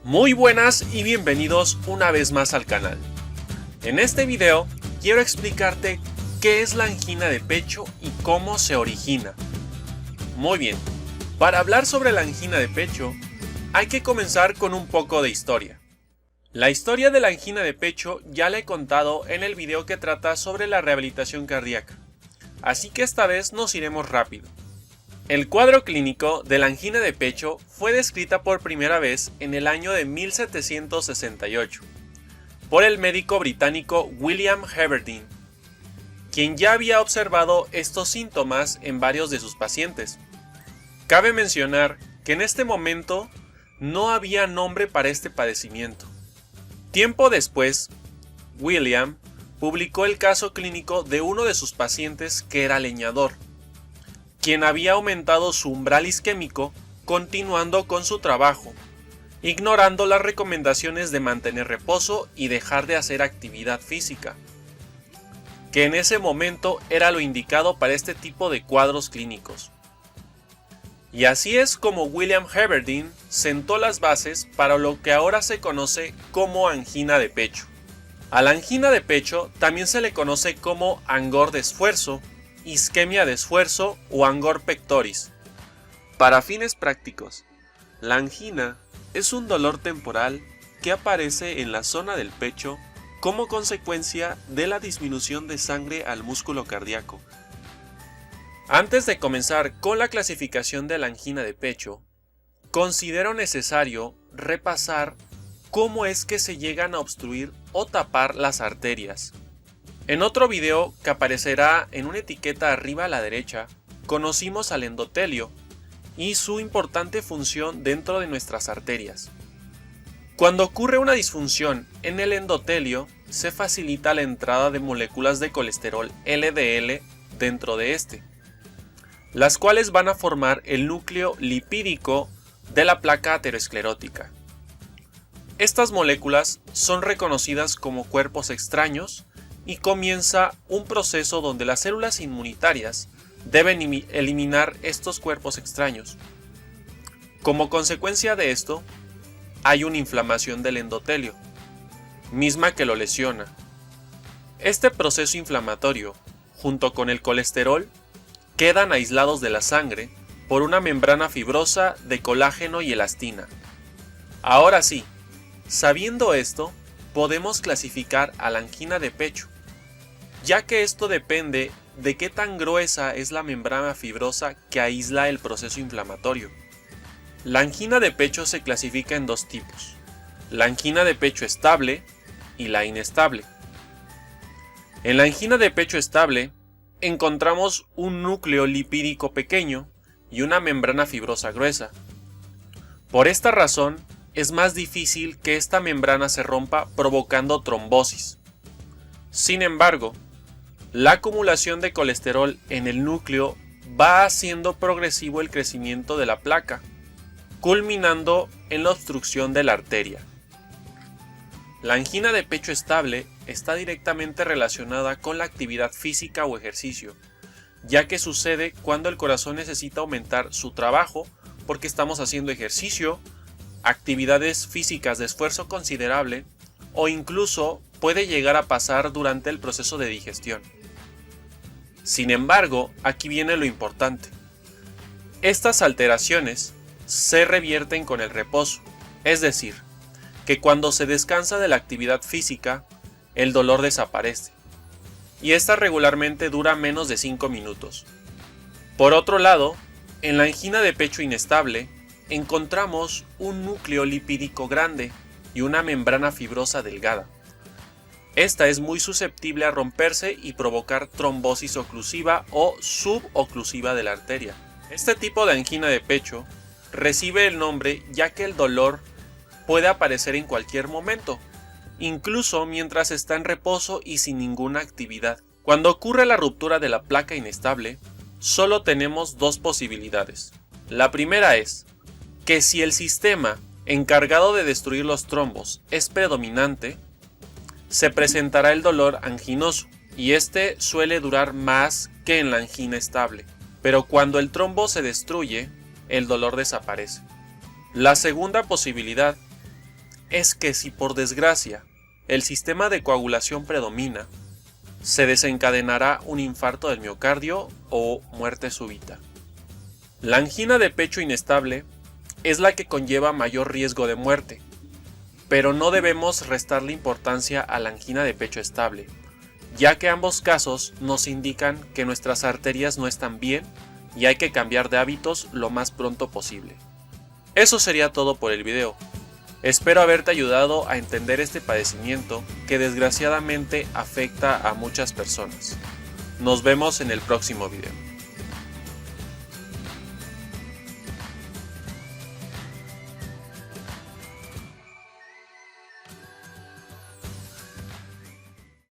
Muy buenas y bienvenidos una vez más al canal. En este video quiero explicarte qué es la angina de pecho y cómo se origina. Muy bien, para hablar sobre la angina de pecho hay que comenzar con un poco de historia. La historia de la angina de pecho ya la he contado en el video que trata sobre la rehabilitación cardíaca, así que esta vez nos iremos rápido. El cuadro clínico de la angina de pecho fue descrita por primera vez en el año de 1768 por el médico británico William Herberdine, quien ya había observado estos síntomas en varios de sus pacientes. Cabe mencionar que en este momento no había nombre para este padecimiento. Tiempo después, William publicó el caso clínico de uno de sus pacientes que era leñador, quien había aumentado su umbral isquémico continuando con su trabajo, ignorando las recomendaciones de mantener reposo y dejar de hacer actividad física, que en ese momento era lo indicado para este tipo de cuadros clínicos. Y así es como William Herberdine sentó las bases para lo que ahora se conoce como angina de pecho. A la angina de pecho también se le conoce como angor de esfuerzo, isquemia de esfuerzo o angor pectoris. Para fines prácticos, la angina es un dolor temporal que aparece en la zona del pecho como consecuencia de la disminución de sangre al músculo cardíaco. Antes de comenzar con la clasificación de la angina de pecho, considero necesario repasar cómo es que se llegan a obstruir o tapar las arterias. En otro video que aparecerá en una etiqueta arriba a la derecha, conocimos al endotelio y su importante función dentro de nuestras arterias. Cuando ocurre una disfunción en el endotelio, se facilita la entrada de moléculas de colesterol LDL dentro de este, las cuales van a formar el núcleo lipídico de la placa aterosclerótica. Estas moléculas son reconocidas como cuerpos extraños y comienza un proceso donde las células inmunitarias deben eliminar estos cuerpos extraños. Como consecuencia de esto, hay una inflamación del endotelio, misma que lo lesiona. Este proceso inflamatorio, junto con el colesterol, quedan aislados de la sangre por una membrana fibrosa de colágeno y elastina. Ahora sí, sabiendo esto, podemos clasificar a la angina de pecho, ya que esto depende de qué tan gruesa es la membrana fibrosa que aísla el proceso inflamatorio. La angina de pecho se clasifica en dos tipos: la angina de pecho estable y la inestable. En la angina de pecho estable encontramos un núcleo lipídico pequeño y una membrana fibrosa gruesa. Por esta razón, es más difícil que esta membrana se rompa provocando trombosis. Sin embargo, la acumulación de colesterol en el núcleo va haciendo progresivo el crecimiento de la placa, culminando en la obstrucción de la arteria. La angina de pecho estable está directamente relacionada con la actividad física o ejercicio, ya que sucede cuando el corazón necesita aumentar su trabajo porque estamos haciendo ejercicio, actividades físicas de esfuerzo considerable o incluso puede llegar a pasar durante el proceso de digestión. Sin embargo, aquí viene lo importante. Estas alteraciones se revierten con el reposo, es decir, que cuando se descansa de la actividad física, el dolor desaparece, y esta regularmente dura menos de 5 minutos. Por otro lado, en la angina de pecho inestable, encontramos un núcleo lipídico grande y una membrana fibrosa delgada. Esta es muy susceptible a romperse y provocar trombosis oclusiva o suboclusiva de la arteria. Este tipo de angina de pecho recibe el nombre ya que el dolor puede aparecer en cualquier momento, incluso mientras está en reposo y sin ninguna actividad. Cuando ocurre la ruptura de la placa inestable, solo tenemos dos posibilidades. La primera es que si el sistema encargado de destruir los trombos es predominante, se presentará el dolor anginoso, y este suele durar más que en la angina estable, pero cuando el trombo se destruye, el dolor desaparece. La segunda posibilidad es que si por desgracia el sistema de coagulación predomina, se desencadenará un infarto del miocardio o muerte súbita. La angina de pecho inestable es la que conlleva mayor riesgo de muerte, pero no debemos restarle importancia a la angina de pecho estable, ya que ambos casos nos indican que nuestras arterias no están bien y hay que cambiar de hábitos lo más pronto posible. Eso sería todo por el video. Espero haberte ayudado a entender este padecimiento que desgraciadamente afecta a muchas personas. Nos vemos en el próximo video.